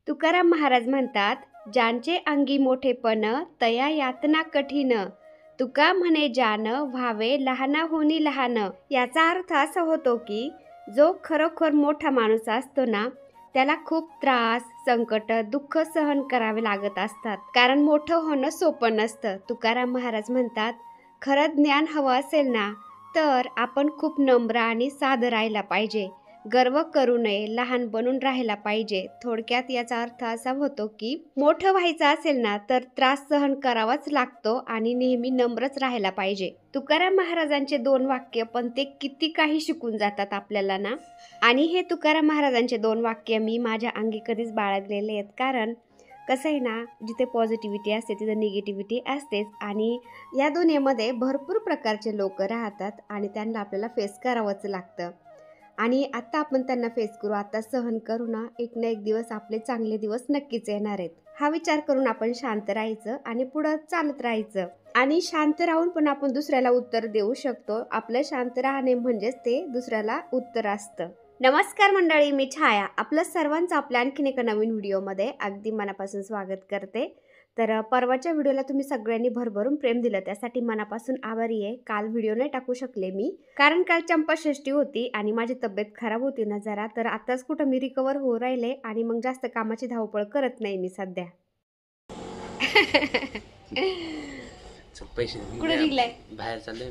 तुकाराम महाराज म्हणतात, ज्यांचे अंगी मोठेपण तया यातना कठीण, तुका म्हणे जान व्हावे लहाना होनी लहान. याचा अर्थ असा होतो की जो खरोखर मोठा माणूस असतो ना, त्याला खूप त्रास, संकट, दुःख सहन करावे लागत असतात, कारण मोठं होणं सोपं नसतं. तुकाराम महाराज म्हणतात, खरं ज्ञान हवं असेल ना तर आपण खूप नम्र आणि साधं राहायला पाहिजे, गर्व करू नये, लहान बनून राहायला पाहिजे. थोडक्यात याचा अर्थ असा होतो की मोठं व्हायचं असेल ना तर त्रास सहन करावाच लागतो आणि नेहमी नम्रच राहायला पाहिजे. तुकाराम महाराजांचे 2 वाक्य पण ते किती काही शिकून जातात आपल्याला ना. आणि हे तुकाराम महाराजांचे 2 वाक्य मी माझ्या अंगी कधीच बाळगलेले आहेत, कारण कसं आहे ना, जिथे पॉझिटिव्हिटी असते तिथे निगेटिव्हिटी असतेच आणि या दुनियेमध्ये भरपूर प्रकारचे लोक राहतात आणि त्यांना आपल्याला फेस करावंच लागतं. आणि आता आपण त्यांना फेस करू, आता सहन करू ना, एक ना एक दिवस आपले चांगले दिवस नक्कीच येणार आहेत. हा विचार करून आपण शांत राहायचं आणि पुढं चालत राहायचं. आणि शांत राहून पण आपण दुसऱ्याला उत्तर देऊ शकतो. आपलं शांत राहणे म्हणजेच ते दुसऱ्याला उत्तर असतं. नमस्कार मंडळी, मी छाया. आपलं सर्वांचं आपल्या आणखीन एका नवीन व्हिडिओमध्ये अगदी मनापासून स्वागत करते. तर परवाच्या व्हिडिओला तुम्ही सगळ्यांनी भरभरून प्रेम दिलं, त्यासाठी मनापासून आभारी आहे. काल व्हिडिओ नाही टाकू शकले मी, कारण काल चंपाषष्ठी होती आणि माझी तब्येत खराब होती ना जरा. तर आताच कुठं मी रिकवर होऊ राहिले आणि मग जास्त कामाची धावपळ करत नाही मी सध्या. पैसे कुठे निघलाय? बाहेर चाललंय.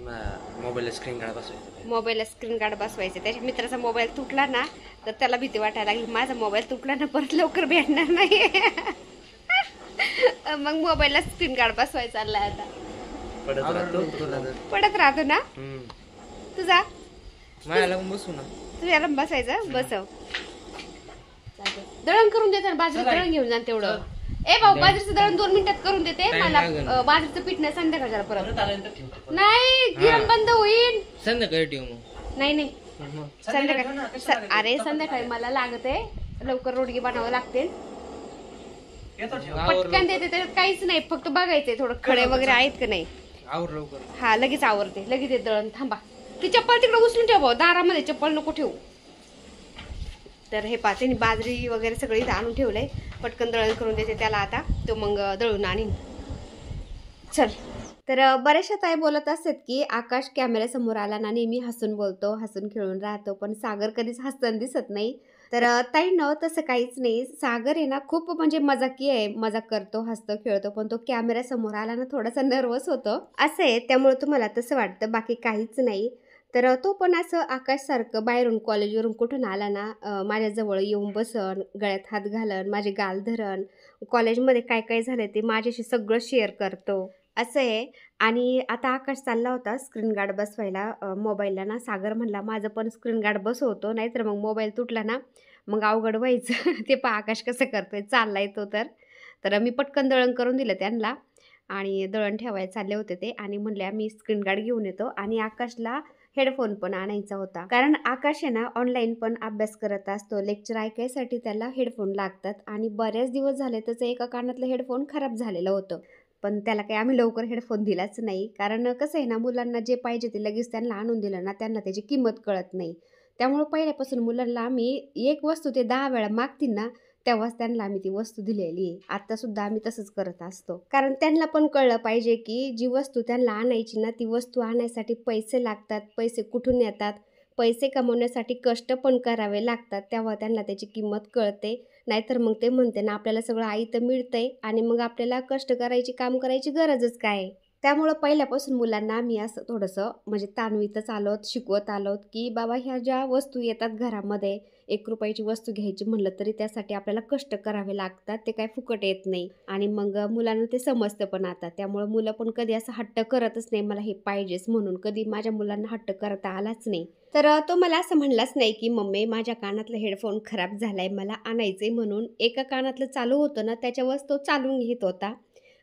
मोबाईलला स्क्रीन गार्ड बसवायचं. मोबाईलला स्क्रीन गार्ड बसवायचं. त्याच्या मित्राचा मोबाईल तुटला ना तर त्याला भीती वाटायला लागली, माझा मोबाईल तुटला ना परत लवकर भेटणार नाही. मग मोबाईलला स्क्रीन गार्ड बसवायचा चाललाय आता. पडत राहतो ना तुझा. माझ्याला बसू ना, तुझ्याला बसायचं. बसव. दळण करून देते ना, बाजरी दळण घेऊन जा तेवढं. ए भाऊ, बाजरीचं दळण 2 मिनिटात करून देते. मला बाजरीचं पीठ नाही, संध्याकाळच्या परत नाही, गिरण बंद होईल. संध्याकाळी ठेव मग. नाही संध्याकाळी. अरे संध्याकाळी मला लागते, लवकर रोडगी बनावं लागते. पटकन देते, त्याच्यात काहीच नाही, फक्त बघायचंय थोडं खडे वगैरे आहेत का नाही. हा लगेच आवरते, लगेच ते दळण. थांबा, ती चप्पल तिकडे उचलून ठेव, दारामध्ये चप्पल नको ठेवू. तर हे पाहते, बाजरी वगैरे सगळी आणून ठेवलंय. पटकन दळण करून देते त्याला आता, तो मग दळून आणीन. चल. तर बऱ्याचशा ताई बोलत असतात की आकाश कॅमेऱ्यासमोर आला ना नेहमी हसून बोलतो, हसून खेळून राहतो, पण सागर कधीच हसताना दिसत नाही. तर ताई न तसं काहीच नाही. सागर आहे ना खूप म्हणजे मजाकी आहे, मजाक करतो, हसतो, खेळतो, पण तो कॅमेऱ्यासमोर आला ना थोडासा नर्वस होतो असं आहे. त्यामुळे तुम्हाला तसं वाटतं, बाकी काहीच नाही. तर तो पण असं आकाशसारखं बाहेरून कॉलेजवरून कुठून आला ना माझ्याजवळ येऊन बसन, गळ्यात हात घालन, माझे गाल धरण, कॉलेजमध्ये काय काय झालं ते माझ्याशी सगळं शेअर करतो असं आहे. आणि आता आकाश चालला होता स्क्रीन गार्ड बसवायला मोबाईलला ना. सागर म्हणला माझं पण स्क्रीन गार्ड बसवतो, नाहीतर मग मोबाईल तुटला ना मग अवघड व्हायचं. ते पहा आकाश कसं करतोय, चाललाय तो. तर मी पटकन दळण करून दिलं त्यांना आणि दळण ठेवायला चालले होते ते, आणि म्हणल्या मी स्क्रीन गार्ड घेऊन येतो. आणि आकाशला हेडफोन पण आणायचा होता, कारण आकाश आहे ना ऑनलाईन पण अभ्यास करत असतो, लेक्चर ऐकायसाठी त्याला हेडफोन लागतात. आणि बरेच दिवस झाले त्याचं एका कानातलं हेडफोन खराब झालेलं होतं, पण त्याला काही आम्ही लवकर हेडफोन दिलाच नाही. कारण कसं आहे ना, मुलांना जे पाहिजे ते लगेच त्यांना आणून दिलं ना त्यांना त्याची किंमत कळत नाही. त्यामुळे पहिल्यापासून मुलांना आम्ही एक वस्तू ते 10 वेळा मागतील ना तेव्हाच त्यांना आम्ही ती वस्तू दिलेली आहे. आत्तासुद्धा आम्ही तसंच करत असतो, कारण त्यांना पण कळलं पाहिजे की जी वस्तू त्यांना आणायची ना ती वस्तू आणण्यासाठी पैसे लागतात, पैसे कुठून येतात, पैसे कमवण्यासाठी कष्ट पण करावे लागतात, तेव्हा त्यांना त्याची किंमत कळते. नाहीतर मग ते म्हणते ना आपल्याला सगळं आयतं मिळतंय आणि मग आपल्याला कष्ट करायची, काम करायची गरजच काय. त्यामुळं पहिल्यापासून मुलांना आम्ही असं थोडंसं म्हणजे ताणवीतच आलोत, शिकवत आलोत की बाबा ह्या ज्या वस्तू येतात घरामध्ये, 1 रुपयाची वस्तू घ्यायची म्हणलं तरी त्यासाठी आपल्याला कष्ट करावे लागतात, ते काय फुकट येत नाही. आणि मग मुलांना ते समजतं पण आता. त्यामुळं मुलं पण कधी असं हट्ट करतच नाही मला हे पाहिजेच म्हणून. कधी माझ्या मुलांना हट्ट करता आलाच नाही. तर तो मला असं म्हणलाच नाही की मम्मी माझ्या कानातलं हेडफोन खराब झालाय, मला आणायचंय म्हणून. एका कानातलं चालू होतं ना त्याच्यावरच तो चालवून घेत होता.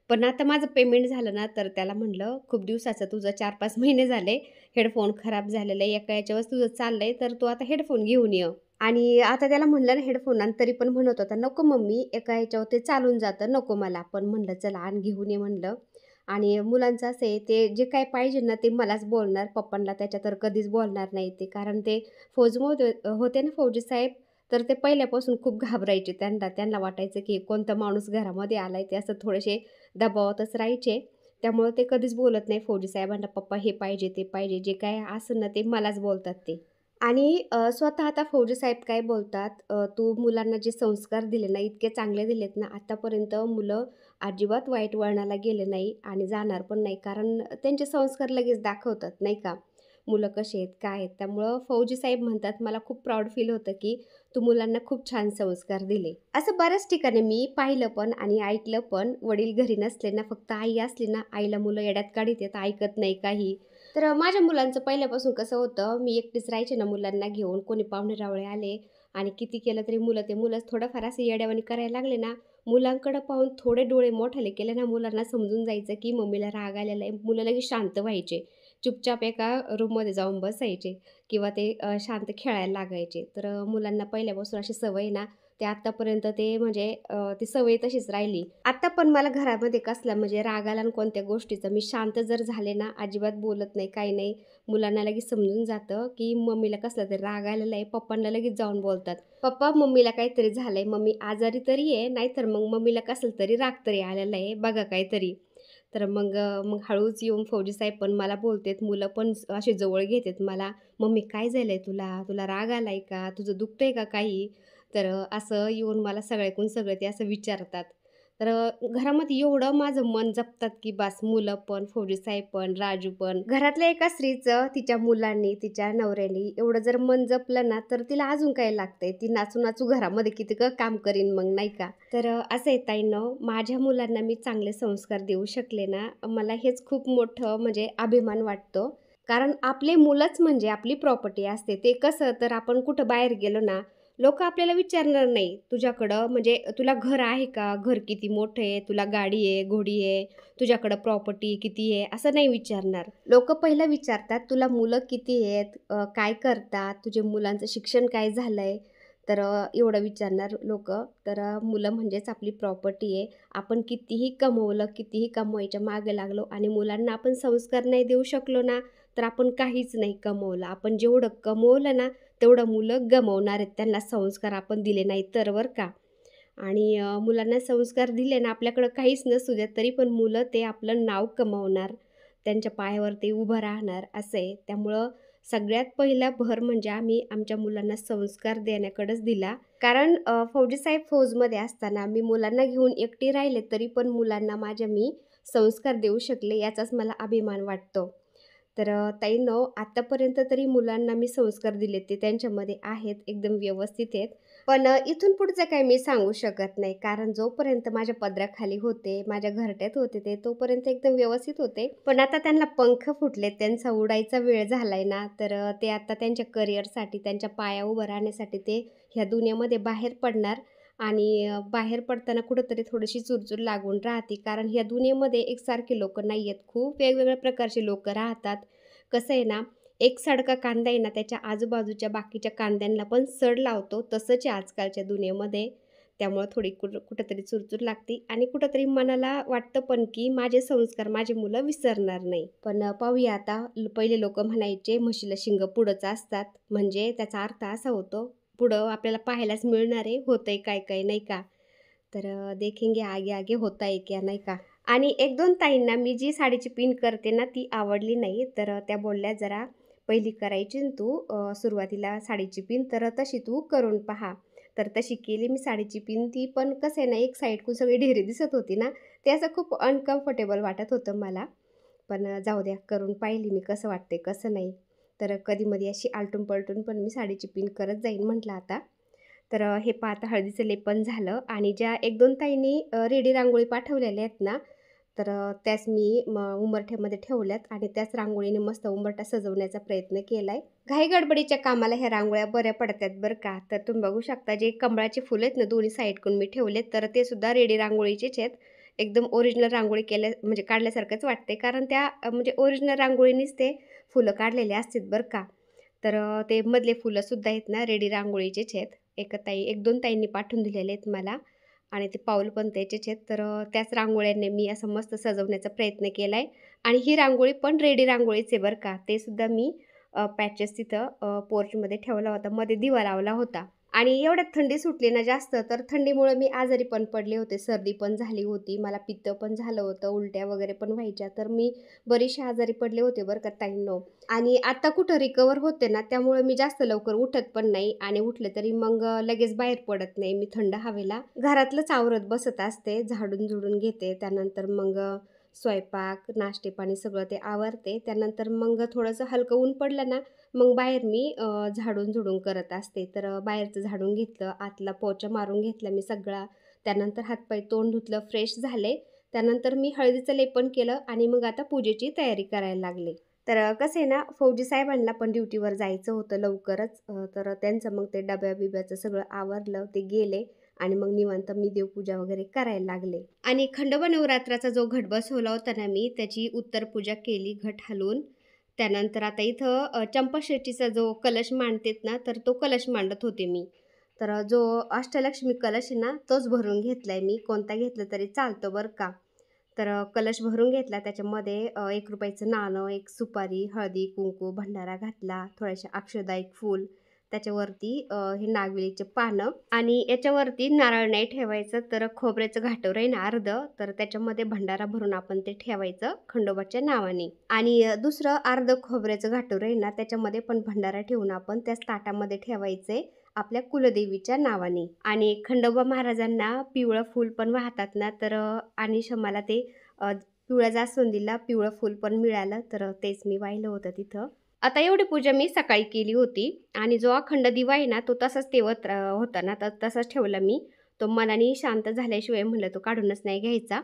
पण आता माझं पेमेंट झालं ना तर त्याला म्हणलं खूप दिवसाचं तुझं 4-5 महिने झाले हेडफोन खराब झालेलं आहे, एका याच्यावर तुझं चाललंय, तर तू आता हेडफोन घेऊन ये. आणि आता त्याला म्हणलं ना हेडफोन आण, तरी पण म्हणत होता नको मम्मी, एका याच्यावर ते चालून जातं, नको मला. पण म्हणलं चला आण, घेऊन ये म्हणलं. आणि मुलांचं असं आहे, ते जे काय पाहिजे ना ते मलाच बोलणार, पप्पांना त्याच्या तर कधीच बोलणार नाही ते, कारण ते फौजमध्ये होते ना फौजी साहेब, तर ते पहिल्यापासून खूप घाबरायचे. त्यांना वाटायचं की कोणता माणूस घरामध्ये आलाय, ते असं थोडेसे दबावातच राहायचे. त्यामुळं ते कधीच बोलत नाही फौजी साहेबांना, पप्पा हे पाहिजे ते पाहिजे, जे काय असेल ना ते मलाच बोलतात ते. आणि स्वतः आता फौजी साहेब काय बोलतात, तू मुलांना जे संस्कार दिले ना, इतके चांगले दिलेत ना, आत्तापर्यंत मुलं अजिबात वाईट वळणाला गेले नाही आणि जाणार पण नाही. कारण त्यांचे संस्कार लगेच दाखवतात नाही का, मुलं कसे आहेत, काय आहेत. त्यामुळं फौजी साहेब म्हणतात, मला खूप प्राऊड फील होतं की तू मुलांना खूप छान संस्कार दिले. असं बऱ्याच ठिकाणी मी पाहिलं पण आणि ऐकलं पण, वडील घरी नसले ना, फक्त आई असली ना, आईला मुलं येड्यात काढीत आहेत, ऐकत नाही काही. तर माझ्या मुलांचं पहिल्यापासून कसं होतं, मी एकटीच राहायचे ना मुलांना घेऊन, कोणी पाहुणे रावळे आले आणि किती केलं तरी ते मुलंच थोडंफार असं येड्यावानी करायला लागले ना, मुलांकडं पाहून थोडे डोळे मोठाले केले ना, मुलांना समजून जायचं की मम्मीला राग आलेला आहे. मुलं लगेच शांत व्हायचे. चुपचाप एका रूममध्ये जाऊन बसायचे किंवा ते शांत खेळायला लागायचे. तर मुलांना पहिल्यापासून अशी सवय ना, ते आत्तापर्यंत ते म्हणजे ती सवय तशीच राहिली. आत्ता पण मला घरामध्ये कसला म्हणजे राग आला आणि कोणत्या गोष्टीचा, मी शांत जर झाले ना, अजिबात बोलत नाही, काही नाही. मुलांना लगेच समजून जातं की मम्मीला कसला तरी राग आलेला आहे. पप्पांना लगेच जाऊन बोलतात, पप्पा मम्मीला काहीतरी झालंय, मम्मी आजारी तरी आहे, नाहीतर मग मम्मीला कसलं तरी राग तरी आलेला आहे, बघा काहीतरी. तर मग हळूच येऊन फौजी साहेब पण मला बोलतेत, मुलं पण असे जवळ घेतात मला, मम्मी काय झालंय तुला, तुला राग आलाय का, तुझं दुखतंय का काही. तर असं येऊन मला सगळ्याकडून सगळं ते असं विचारतात. तर घरामध्ये एवढं माझं मन जपतात की बस, मुलं पण, फौजी साहेब पण, राजू पण. घरातल्या एका स्त्रीचं तिच्या मुलांनी, तिच्या नवऱ्यानी एवढं जर मन जपलं ना, तर तिला अजून काय लागतंय, ती नाचू नाचू घरामध्ये किती काम करीन मग नाही का. तर असं आहे ताईंनो, माझ्या मुलांना मी चांगले संस्कार देऊ शकले ना, मला हेच खूप मोठं म्हणजे अभिमान वाटतो. कारण आपले मुलंच म्हणजे आपली प्रॉपर्टी असते. ते कसं, तर आपण कुठं बाहेर गेलो ना, लोक आपल्याला विचारणार नाही तुझ्याकडं म्हणजे तुला घर आहे का, घर किती मोठं आहे, तुला गाडी आहे, घोडी आहे, तुझ्याकडं प्रॉपर्टी किती आहे, असं नाही विचारणार. लोक पहिलं विचारतात तुला मुलं किती आहेत, काय करतात, तुझे मुलांचं शिक्षण काय झालंय. तर एवढं विचारणार लोक. तर मुलं म्हणजेच आपली प्रॉपर्टी आहे. आपण कितीही कमवलं, कितीही कमवायच्या मागे लागलो आणि मुलांना आपण संस्कार नाही देऊ शकलो ना, तर आपण काहीच नाही कमवलं. आपण जेवढं कमवलं ना, तेवढं मुलं गमावणार आहेत, त्यांना संस्कार आपण दिले नाही तर, बरं का. आणि मुलांना संस्कार दिले ना, आपल्याकडं काहीच नसू द्या तरी पण मुलं ते आपलं नाव कमावणार, त्यांच्या पायावर ते उभं राहणार, असं आहे. त्यामुळं सगळ्यात पहिला भर म्हणजे आम्ही आमच्या मुलांना संस्कार देण्याकडेच दिला. कारण फौजी साहेब फौजमध्ये असताना मी मुलांना घेऊन एकटी राहिले तरी पण मुलांना माझ्या मी संस्कार देऊ शकले, याचाच मला अभिमान वाटतो. तर ताईंनो, आत्तापर्यंत तरी मुलांना मी संस्कार दिले ते त्यांच्यामध्ये आहेत, एकदम व्यवस्थित आहेत. पण इथून पुढचं काही मी सांगू शकत नाही, कारण जोपर्यंत माझ्या पदराखाली होते, माझ्या घरट्यात होते ते, तोपर्यंत एकदम व्यवस्थित होते. पण आता त्यांना पंख फुटलेत, त्यांचा उडायचा वेळ झालाय ना, तर ते आता त्यांच्या करिअरसाठी, त्यांच्या पाया उभं राहण्यासाठी ते ह्या दुनियामध्ये बाहेर पडणार. आणि बाहेर पडताना कुठंतरी थोडीशी चुरचूर लागून राहते, कारण ह्या दुनियेमध्ये एकसारखे लोक नाही आहेत, खूप वेगवेगळ्या प्रकारचे लोक राहतात. कसं आहे ना, एक सडका कांदा आहे ना, त्याच्या आजूबाजूच्या बाकीच्या कांद्यांना पण सड लावतो, तसंच आहे आजकालच्या दुनियेमध्ये. त्यामुळं थोडी कुठंतरी चुरचूर लागते आणि कुठंतरी मनाला वाटतं पण की माझे संस्कार माझी मुलं विसरणार नाही. पण पाहूया आता. पहिले लोक म्हणायचे म्हशीला शिंग पुढंच असतात, म्हणजे त्याचा अर्थ असा होतो पुढं आपल्याला पाहायलाच मिळणार आहे, होतंय काय काय नाही का. तर देखेंगे आगे आगे होता है क्या, नाही का. आणि एक दोन ताईंना मी जी साडीची पिन करते ना, ती आवडली नाही. तर त्या बोलल्या, जरा पहिली करायची ना तू सुरुवातीला साडीची पिन, तर तशी तू करून पहा. तर तशी केली मी साडीची पिन. ती पण कसं आहे ना, एक साईडकडून सगळी ढेरी दिसत होती ना, ते असं खूप अनकम्फर्टेबल वाटत होतं मला. पण जाऊ द्या, करून पाहिली मी कसं वाटते कसं नाही. तर कधीमध्ये अशी आलटून पलटून पण मी साडीची पिन करत जाईन म्हटलं आता. तर हे पहा, आता हळदीचं लेपन झालं आणि ज्या एक दोन ताईंनी रेडी रांगोळी पाठवलेल्या आहेत ना, तर त्याच मी उंबरठ्यामध्ये ठेवल्यात आणि त्याच रांगोळीने मस्त उंबरठा सजवण्याचा प्रयत्न केला आहे. घाई गडबडीच्या कामाला ह्या रांगोळ्या बऱ्या पडतात बरं का. तर तुम्ही बघू शकता, जे कमळाचे फुलं आहेत ना, दोन्ही साईडकडून मी ठेवलेत, तर ते सुद्धा रेडी रांगोळीचेच आहेत. एकदम ओरिजिनल रांगोळी केल्या म्हणजे काढल्यासारखंच वाटते, कारण त्या म्हणजे ओरिजिनल रांगोळीनीच ते फुलं काढलेले असतात बरं का. तर ते मधले फुलंसुद्धा आहेत ना, रेडी रांगोळीचेच आहेत. एक दोन ताईंनी पाठवून दिलेले आहेत मला आणि ते पाऊल पण त्याचेच आहेत. तर त्याच रांगोळ्यांनी मी असं मस्त सजवण्याचा प्रयत्न केला आहे. आणि ही रांगोळी पण रेडी रांगोळीच आहे बरं का. ते सुद्धा मी पॅचेस तिथं पोर्चमध्ये ठेवला होता, मध्ये दिवा लावला होता. आणि एवढ्यात थंडी सुटली ना जास्त, तर थंडीमुळे मी आजारी पण पडले होते, सर्दी पण झाली होती, मला पित्त पण झालं होतं, उलट्या वगैरे पण व्हायच्या, तर मी बरीचशी आजारी पडले होते बरं का ताईंनो. आणि आता कुठं रिकवर होते ना, त्यामुळे मी जास्त लवकर उठत पण नाही आणि उठले तरी मग लगेच बाहेर पडत नाही मी थंड हवेला. घरातलंच आवरत बसत असते, झाडून झुडून घेते, त्यानंतर मग स्वयंपाक नाश्ते पाणी सगळं ते आवरते. त्यानंतर मग थोडंसं हलकं ऊन पडलं ना, मग बाहेर मी झाडून झुडून करत असते. तर बाहेरचं झाडून घेतलं, आतला पोचा मारून घेतला मी सगळा, त्यानंतर हातपाय तोंड धुतलं, फ्रेश झाले. त्यानंतर मी हळदीचं लेपन केलं आणि मग आता पूजेची तयारी करायला लागले. तर कसं आहे ना, फौजी साहेबांना पण ड्युटीवर जायचं होतं लवकरच, तर त्यांचं मग ते डब्या बिब्याचं सगळं आवरलं, ते गेले आणि मग निवांत मी देवपूजा वगैरे करायला लागले. आणि खंडोबा नवरात्राचा जो घट बसवला होता ना मी, त्याची उत्तर पूजा केली घट हलवून. त्यानंतर आता इथं चंपाषष्ठीचा जो कलश मांडतेत ना, तर तो कलश मांडत होते मी. तर जो अष्टलक्ष्मी कलश आहे ना, तोच भरून घेतलाय मी, कोणता घेतला तरी चालतो बरं का. तर कलश भरून घेतला, त्याच्यामध्ये 1 रुपयाचं नाणं, 1 सुपारी, हळदी कुंकू, भंडारा घातला, थोड्याशा अक्षदा, 1 फूल, त्याच्यावरती हे नागवेलीचे पानं आणि याच्यावरती नारळ नाही ठेवायचं, तर खोबऱ्याचं घाटोरं आहे ना अर्धं, तर त्याच्यामध्ये भंडारा भरून आपण ते ठेवायचं खंडोबाच्या नावाने. आणि दुसरं अर्धं खोबऱ्याचं घाटोरं आहे ना, त्याच्यामध्ये पण भंडारा ठेवून आपण त्याच ताटामध्ये ठेवायचे आपल्या कुलदेवीच्या नावाने. आणि खंडोबा महाराजांना पिवळं फूल पण वाहतात ना, तर आणि मला ते पिवळ्या जास्वंदीला पिवळं फूल पण मिळालं, तर तेच मी वाहिलं होतं तिथं. आता एवढी पूजा मी सकाळी केली होती आणि जो अखंड दिवा आहे ना, तो तसाच तेवत होता ना, तर तसाच ठेवला मी. तो मनाने शांत झाल्याशिवाय म्हणलं तो काढूनच नाही घ्यायचा.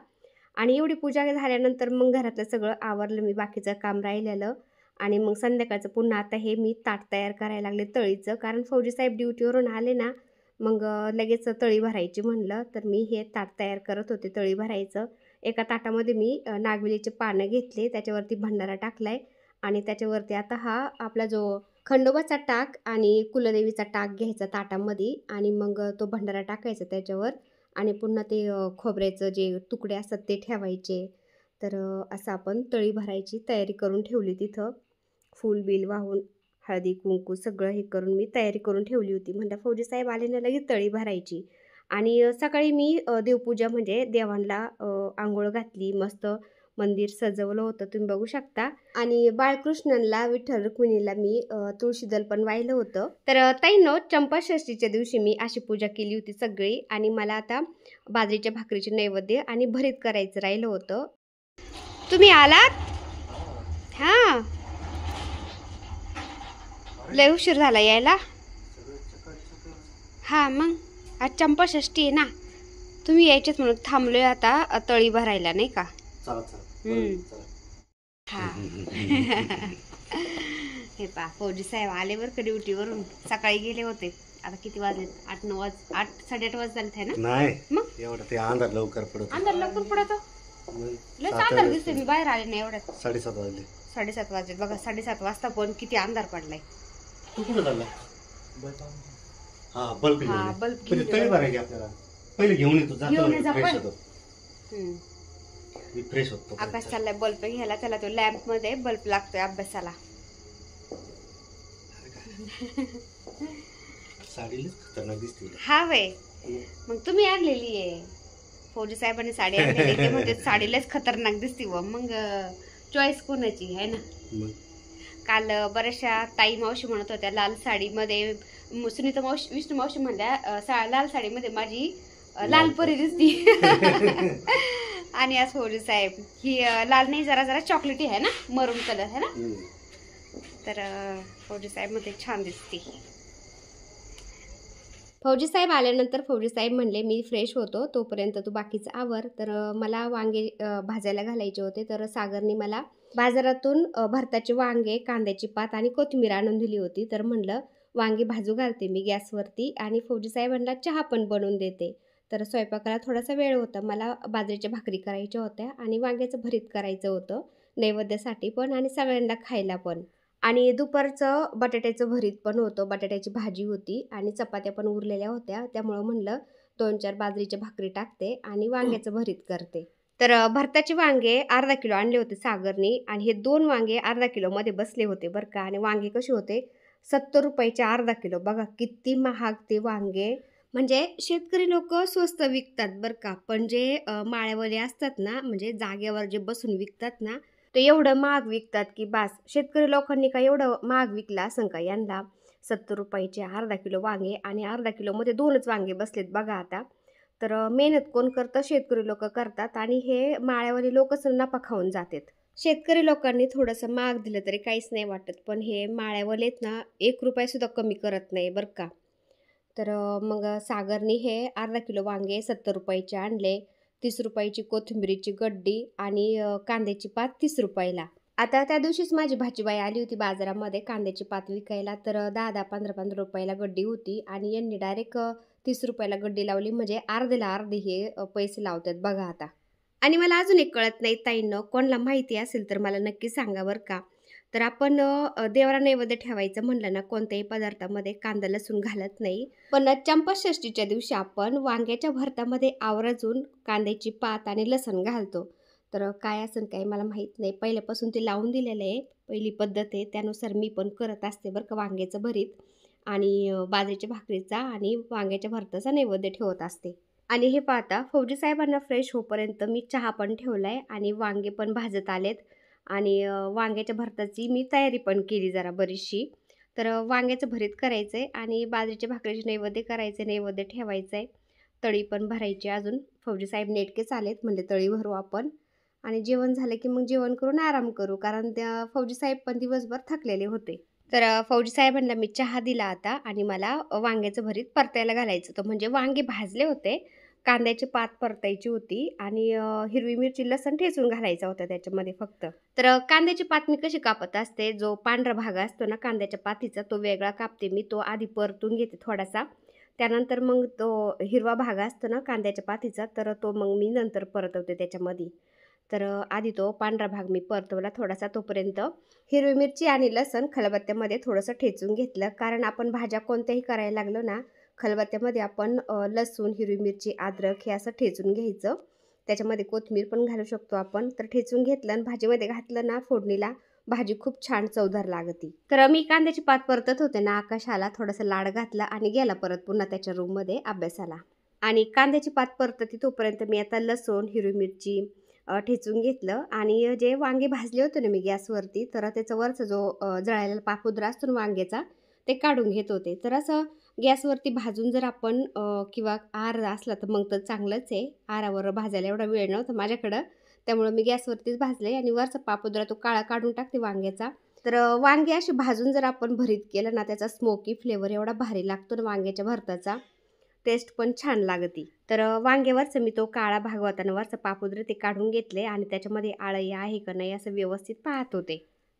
आणि एवढी पूजा झाल्यानंतर मग घरातलं सगळं आवरलं मी, बाकीचं काम राहिलेलं. आणि मग संध्याकाळचं पुन्हा आता हे मी ताट तयार करायला लागले तळीचं, कारण फौजी साहेब ड्युटीवरून आले ना, मग लगेच तळी भरायची म्हणलं, तर मी हे ताट तयार करत होते तळी भरायचं. एका ताटामध्ये मी नागवेलीचे पानं घेतले, त्याच्यावरती भंडारा टाकलाय आणि त्याच्यावरती आता हा आपला जो खंडोबाचा टाक आणि कुलदेवीचा टाक घ्यायचा ताटामध्ये आणि मग तो भंडारा टाकायचा त्याच्यावर आणि पुन्हा ते खोबऱ्याचं जे तुकडे असतात ते ठेवायचे. तर असं आपण तळी भरायची तयारी करून ठेवली तिथं. फूल बिल वाहून हळदी कुंकू सगळं हे करून मी तयारी करून ठेवली होती. म्हणलं फौजी साहेब आले ना लगेच तळी भरायची. आणि सकाळी मी देवपूजा म्हणजे देवांना आंघोळ घातली, मस्त मंदिर सजवलं होतं तुम्ही बघू शकता. आणि बाळकृष्णांना विठ्ठल रुक्मिणीला मी तुळशीदल पण वाहिलं होतं. तर ताईंनो, चंपाषष्ठीच्या दिवशी मी अशी पूजा केली होती सगळी. आणि मला आता बाजरीच्या भाकरीचे नैवेद्य आणि भरीत करायचं राहिलं होतं. तुम्ही आलात? हां, लय उशीर झाला यायला. हां, मग आज चंपाषष्ठी आहे ना, तुम्ही यायचेच म्हणून थांबलोय आता तळी भरायला, नाही का. हां हे पा फौजी साहेब आले बरं का ड्युटीवरून, सकाळी गेले होते. आता किती वाजले? 8 साडेआठ वाजले आहे ना. नाही मग एवढं ते अंधार लवकर पडतो. अंधार लवकर पडतो, लयच अंधार दिसते. मी बाहेर आले नाही एवढ्यात. 7:30 वाजले. 7:30 वाजले बघा. 7:30 वाजता पण किती अंधार पडलाय. तू कुठं चालला? हा बल्ब बल्ब पहिले तळी भरायची आपल्याला. पहिले घेऊन येतो, जातो फ्रेश होतो. मी फ्रेश होतो. अभ्यास चाललाय बल्ब घ्यायला, त्याला तो लॅम्प मध्ये बल्ब लागतोय अभ्यासाला. साडीलाच खतरनाक दिसते. हा वय, मग तुम्ही आणलेली आहे. फौजी साहेबांनी साडी आणलेली, ते म्हणते साडीलाच खतरनाक दिसते. व मग चॉईस कोणाची आहे ना. काल बऱ्याचशा ताई मावशी म्हणत होत्या लाल साडीमध्ये, सुनीता मावशी, विष्णू मावशी म्हणल्या लाल साडीमध्ये माझी लाल परी दिसती. आणि आज फौजी साहेब ही लाल नाही, जरा जरा चॉकलेटी आहे ना, मरून कलर आहे ना. तर फौजी साहेब मध्ये छान दिसते. फौजी साहेब आल्यानंतर फौजी साहेब म्हणले मी फ्रेश होतो, तोपर्यंत तू बाकीचं आवर. तर मला वांगे भाजायला घालायचे होते. तर सागरने मला बाजारातून भरताचे वांगे, कांद्याची पात आणि कोथिंबीर आणून दिली होती. तर म्हणलं वांगे भाजू घालते मी गॅसवरती आणि फौजी साहेबांना चहा पण बनवून देते. तर स्वयंपाकाला थोडासा वेळ होता, मला बाजरीच्या भाकरी करायच्या होत्या आणि वांग्याचं भरीत करायचं होतं नैवेद्यासाठी पण आणि सगळ्यांना खायला पण. आणि दुपारचं बटाट्याचं भरीत पण होतं, बटाट्याची भाजी होती आणि चपात्या पण उरलेल्या होत्या. त्यामुळं म्हणलं 2-4 बाजरीच्या भाकरी टाकते आणि वांग्याचं भरीत करते. तर भरताचे वांगे अर्धा किलो आणले होते सागरने आणि हे 2 वांगे अर्धा किलोमध्ये बसले होते बरं का. आणि वांगे कसे होते, 70 रुपयाचे अर्धा किलो. बघा किती महाग ते वांगे. म्हणजे शेतकरी लोक स्वस्त विकतात बरं का, पण जे माळ्यावाले असतात ना, म्हणजे जागेवर जे बसून विकतात ना, ते एवढं महाग विकतात की बास. शेतकरी लोकांनी काय एवढं महाग विकलं असं का यांना? 70 रुपयाचे अर्धा किलो वांगे, आणि अर्धा किलोमध्ये 2च वांगे बसलेत बघा आता. तर मेहनत कोण करतं? शेतकरी लोक करतात, आणि हे माळ्यावाले लोकच नफा खाऊन जातात. शेतकरी लोकांनी थोडंसं महाग दिलं तरी काहीच नाही वाटत, पण हे माळ्यावालेत ना 1 रुपयासुद्धा कमी करत नाही बरं का. तर मग सागरनी हे अर्धा किलो वांगे 70 रुपयाचे आणले. 30 रुपयाची कोथिंबिरीची गड्डी, आणि कांद्याची पात 30 रुपयाला. आता त्या दिवशीच माझी भाजीबाई आली होती बाजारामध्ये कांद्याची पात विकायला. तर 10-10, 15-15 रुपयाला गड्डी होती, आणि यांनी डायरेक्ट 30 रुपयाला गड्डी लावली. म्हणजे अर्धेला अर्धे हे पैसे लावतात बघा आता. आणि मला अजून एक कळत नाही ताईंनो, कोणाला माहिती असेल तर मला नक्की सांगा बरं का. तर आपण देवाला नैवेद्य ठेवायचं म्हणलं ना, कोणत्याही पदार्थामध्ये कांदा लसूण घालत नाही, पण चंपाषष्ठीच्या दिवशी आपण वांग्याच्या भरतामध्ये आवर्जून कांद्याची पात आणि लसूण घालतो. तर काय असेल काय मला माहीत नाही, पहिल्यापासून ते लावून दिलेलं आहे, पहिली पद्धत आहे, त्यानुसार मी पण करत असते बरं का. वांग्याचं भरीत आणि बाजरीच्या भाकरीचा आणि वांग्याच्या भरताचा नैवेद्य ठेवत असते. आणि हे पाहता फौजी साहेबांना फ्रेश होईपर्यंत मी चहा पण ठेवला आहे, आणि वांगे पण भाजत आलेत, आणि वांग्याच्या भरताची मी तयारी पण केली जरा बरीचशी. तर वांग्याचं भरीत करायचं आहे, आणि बाजरीच्या भाकरीचे नैवेद्य करायचे, नैवेद्य ठेवायचं आहे, तळी पण भरायची. अजून फौजी साहेब नेटकेच आलेत, म्हणजे तळी भरू आपण, आणि जेवण झालं की मग जेवण करून आराम करू, कारण त्या फौजी साहेब पण दिवसभर थकलेले होते. तर फौजी साहेबांना मी चहा दिला आता, आणि मला वांग्याचं भरीत परतायला घालायचं होतं. म्हणजे वांगे भाजले होते, कांद्याची पात परतायची होती, आणि हिरवी मिरची लसण ठेचून घालायचा होता त्याच्यामध्ये फक्त. तर कांद्याची पात मी कशी कापत असते, जो पांढरा भाग असतो ना कांद्याच्या पातीचा तो वेगळा कापते मी, तो आधी परतून घेते थोडासा. त्यानंतर मग तो हिरवा भाग असतो ना कांद्याच्या पातीचा, तर तो मग मी नंतर परतवते त्याच्यामध्ये. तर आधी तो पांढरा भाग मी परतवला थोडासा, तोपर्यंत हिरवी मिरची आणि लसण खलबत्त्यामध्ये थोडंसं ठेचून घेतलं, कारण आपण भाज्या कोणत्याही करायला लागलो ना, खलबत्त्यामध्ये आपण लसूण, हिरवी मिरची, अद्रक हे असं ठेचून घ्यायचं. त्याच्यामध्ये कोथिंबीर पण घालू शकतो आपण. तर ठेचून घेतलं आणि भाजीमध्ये घातलं ना फोडणीला, भाजी खूप छान चवदार लागते. तर मी कांद्याची पात परतत होते ना, आकाश आला, थोडासा लाड घातला आणि गेला परत पुन्हा त्याच्या रूममध्ये अभ्यासाला. आणि कांद्याची पात परतती तोपर्यंत मी आता लसूण, हिरवी मिरची ठेचून घेतलं, आणि जे वांगे भाजले होते ना मी गॅसवरती, तर त्याचा वरचा जो जळालेला पापुद्रा असतो ना वांग्याचा, ते काढून घेत होते. तर असं गॅसवरती भाजून जर आपण किंवा आर असला तर मग तर चांगलंच आहे. आरावर भाजायला एवढा वेळ नव्हता माझ्याकडं, त्यामुळं मी गॅसवरतीच भाजले, आणि वरचा पापुद्रा तो काळा काढून टाकते वांग्याचा. तर वांगे अशी भाजून जर आपण भरीत केलं ना, त्याचा स्मोकी फ्लेवर एवढा भारी लागतो ना वांग्याच्या भरताचा, टेस्ट पण छान लागते. तर वांग्यावरचं मी तो काळा भाग होता ना वरचा पापुद्रा ते काढून घेतले, आणि त्याच्यामध्ये आळी आहे का नाही असं व्यवस्थित पाहत होते.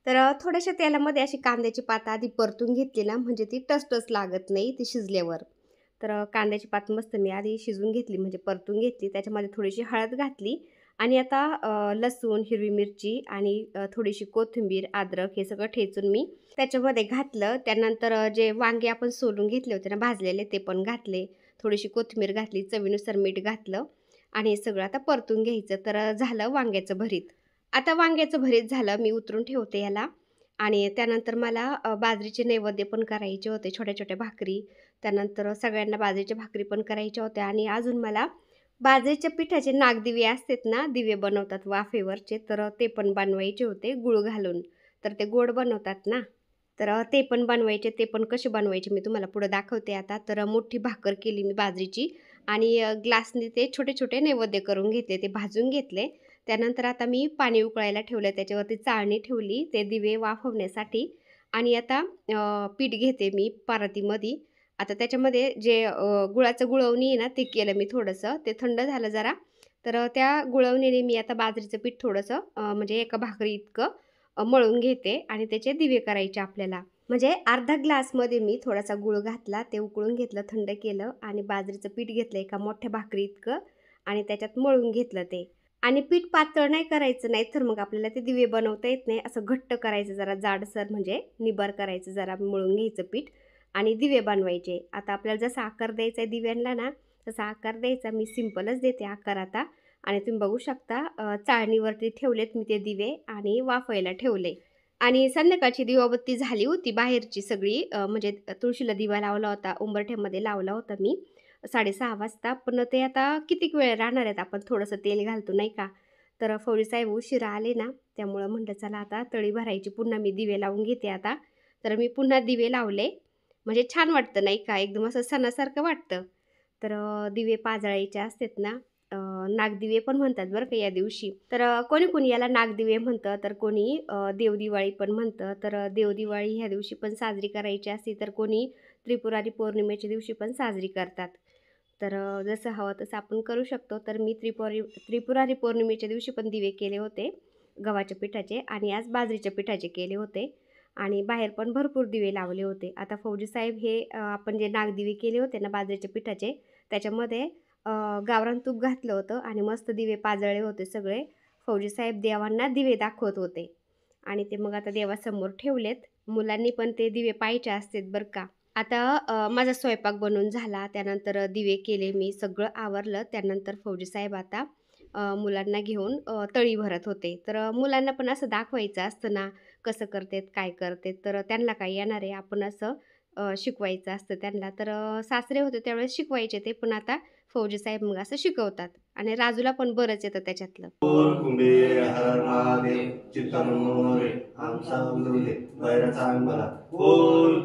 तर थोड्याशा तेलामध्ये अशी कांद्याची पात आधी परतून घेतली ना, म्हणजे ती टसटस लागत नाही ती शिजल्यावर. तर कांद्याची पात मस्त मी आधी शिजून घेतली, म्हणजे परतून घेतली, त्याच्यामध्ये थोडीशी हळद घातली, आणि आता लसूण, हिरवी मिरची आणि थोडीशी कोथिंबीर, अद्रक हे सगळं ठेचून मी त्याच्यामध्ये घातलं. त्यानंतर जे वांगे आपण सोलून घेतले होते ना भाजलेले, ते पण घातले, थोडीशी कोथिंबीर घातली, चवीनुसार मीठ घातलं, आणि हे सगळं आता परतून घ्यायचं. तर झालं वांग्याचं भरीत. आता वांग्याचं भरीत झालं, मी उतरून ठेवते याला. आणि त्यानंतर मला बाजरीचे नैवेद्य पण करायचे होते, छोट्या छोट्या भाकरी. त्यानंतर सगळ्यांना बाजरीच्या भाकरी पण करायच्या होत्या, आणि अजून मला बाजरीच्या पिठाचे नागदिवे असतात ना, दिवे बनवतात वाफेवरचे, तर ते पण बनवायचे होते गुळ घालून. तर ते गोड बनवतात ना, तर ते पण बनवायचे. ते पण कसे बनवायचे मी तुम्हाला पुढे दाखवते आता. तर मोठी भाकर केली मी बाजरीची, आणि ग्लासने ते छोटे छोटे नैवेद्य करून घेतले, ते भाजून घेतले. त्यानंतर आता मी पाणी उकळायला ठेवलं, त्याच्यावरती चाळणी ठेवली ते दिवे वाफवण्यासाठी, आणि आता पीठ घेते मी परातीमध्ये. आता त्याच्यामध्ये जे गुळाचं गुळवणी आहे ना, ते केलं मी थोडंसं, ते थंड झालं जरा. तर त्या गुळवणीने मी आता बाजरीचं पीठ थोडंसं म्हणजे एका भाकरी इतकं मळून घेते, आणि त्याचे दिवे करायचे आपल्याला. म्हणजे अर्धा ग्लासमध्ये मी थोडासा गुळ घातला, ते उकळून घेतलं, थंड केलं, आणि बाजरीचं पीठ घेतलं एका मोठ्या भाकरी इतकं, आणि त्याच्यात मळून घेतलं ते. आणि पीठ पातळ नाही करायचं, नाही तर मग आपल्याला ते दिवे बनवता येत नाही. असं घट्ट करायचं, जरा जाडसर म्हणजे निबार करायचं, जरा मळून घ्यायचं पीठ, आणि दिवे बनवायचे. आता आपल्याला जसा आकार द्यायचा आहे दिव्यांना ना, तसा आकार द्यायचा. मी सिंपलच देते आकार आता, आणि तुम्ही बघू शकता चाळणीवरती ठेवलेत मी ते दिवे, आणि वाफायला ठेवले. आणि संध्याकाळची दिवाबत्ती झाली होती बाहेरची सगळी, म्हणजे तुळशीला दिवा लावला होता, उंबरठ्यामध्ये लावला होता मी 6:30 वाजता. पण ते आता किती वेळ राहणार आहेत, आपण थोडंसं तेल घालतो नाही का. तर फौजी साहेब उशिरा आले ना, त्यामुळं म्हटलं चला आता तळी भरायची, पुन्हा मी दिवे लावून घेते आता. तर मी पुन्हा दिवे लावले, म्हणजे छान वाटतं नाही का, एकदम असं सणासारखं वाटतं. तर दिवे पाजळायचे असतात ना, नागदिवे पण म्हणतात बरं का या दिवशी. तर कोणी कोणी याला नागदिवे म्हणतं, तर कोणी देवदिवाळी पण म्हणतं. तर देवदिवाळी ह्या दिवशी पण साजरी करायची असते, तर कोणी त्रिपुरारी पौर्णिमेच्या दिवशी पण साजरी करतात. तर जसं हवं तसं आपण करू शकतो. तर मी त्रिपुरारी पौर्णिमेच्या दिवशी पण दिवे केले होते गव्हाच्या पिठाचे, आणि आज बाजरीच्या पिठाचे केले होते, आणि बाहेर पण भरपूर दिवे लावले होते. आता फौजी साहेब हे आपण जे नागदिवे केले होते ना बाजरीच्या पिठाचे, त्याच्यामध्ये गावरान तूप घातलं होतं आणि मस्त दिवे पाजळले होते सगळे. फौजी साहेब देवांना दिवे दाखवत होते, आणि ते मग आता देवासमोर ठेवलेत. मुलांनी पण ते दिवे पाहायचे असतात बरं का. आता माझा स्वयंपाक बनवून झाला, त्यानंतर दिवे केले मी, सगळं आवरलं. त्यानंतर फौजी साहेब आता मुलांना घेऊन तळी भरत होते. तर मुलांना पण असं दाखवायचं असतं ना, कसं करतात काय करतात. तर त्यांना काय येणार आहे, आपण असं शिकवायचं असतं त्यांना. तर सासरे होते त्यावेळेस शिकवायचे ते, पण आता फौजी साहेब मग असं शिकवतात, आणि राजूला पण बरंच येतं त्याच्यातलं. कुंभे हर महादेव चित्तम मोरे आमचा उलुले बैरा चांगला बोल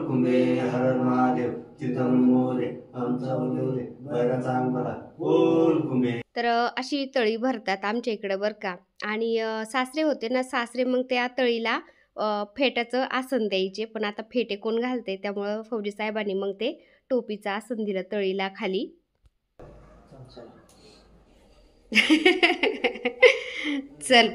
कुंभे हर महादेव चित्तम मोरे आमचा उलुले बैरा चांगला बोल कुंभे. तर अशी तळी भरतात आमच्या इकडं बरं का. आणि सासरे होते ना, सासरे मग त्या तळीला फेट्याचं आसन द्यायचे, पण आता फेटे कोण घालते, त्यामुळं फौजी साहेबांनी मग ते टोपीचं आसन दिलं तळीला खाली. चल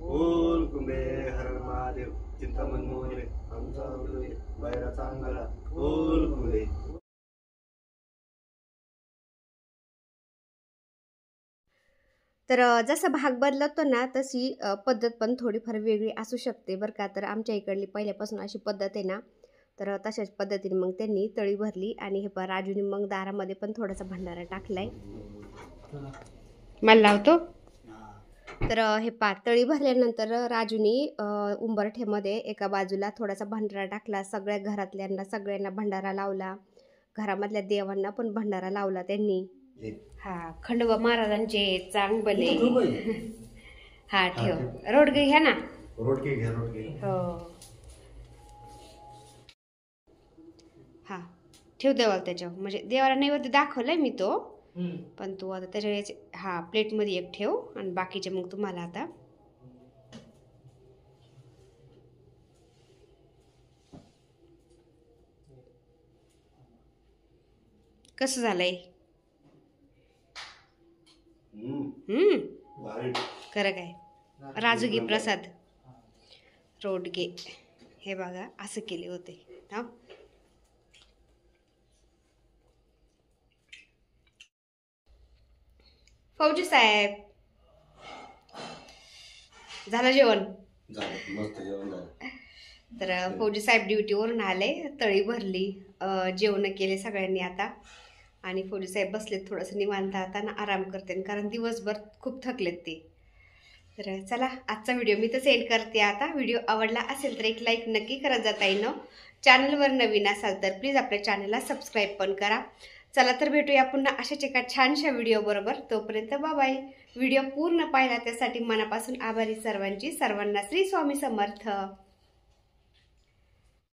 बोल कुंभे हर महादेव चिंतामण मोरे आमचा उलुले बैरा चांगला बोल कुंभे. तर जसं भाग बदलतो ना, तशी पद्धत पण थोडीफार वेगळी असू शकते बरं का. तर आमच्या इकडली पहिल्यापासून अशी पद्धत आहे ना, तर तशाच पद्धतीने मग त्यांनी तळी भरली. आणि हे राजूने मग दारामध्ये पण थोडासा भंडारा टाकलाय, मला लावतो. तर हे तळी भरल्यानंतर राजूनी उंबरठ्यामध्ये एका बाजूला थोडासा भंडारा टाकला, सगळ्या घरातल्यांना सगळ्यांना भंडारा लावला, घरामधल्या देवांना पण भंडारा लावला त्यांनी. हा, खंडोबा महाराजांचे चांगले. हा ठेव, रोडगे घ्या ना, रोडगे घ्या रोडगे. हो हा ठेव देवाला त्याच्यावर, म्हणजे देवाला नैवेद्य दाखवलाय मी तो, पण तू आता त्याच्या हा प्लेटमध्ये एक ठेव, आणि बाकीचे मग तुम्हाला आता. कसं झालंय? खरं काय? राजूगी प्रसाद रोडगे हे बघा असं केले होते. हा फौजी साहेब, झालं जेवण? मस्त जेवण झालं. तर फौजी साहेब ड्युटीवरून आले, तळी भरली, जेवण केले सगळ्यांनी आता, आणि फौजी साहेब बसलेत थोडंसं निवांत आता ना, आराम करते, कारण दिवसभर खूप थकलेत ते. तर चला आजचा व्हिडिओ मी तर सेंड करते आता. व्हिडिओ आवडला असेल तर एक लाईक नक्की करत जाता येईन. चॅनलवर नवीन असाल तर प्लीज आपल्या चॅनलला सबस्क्राईब पण करा. चला तर भेटूया पुन्हा अशाच एका छानशा व्हिडिओ बरोबर. तोपर्यंत बाय. व्हिडिओ पूर्ण पाहिला त्यासाठी मनापासून आभारी सर्वांची. सर्वांना श्री स्वामी समर्थ.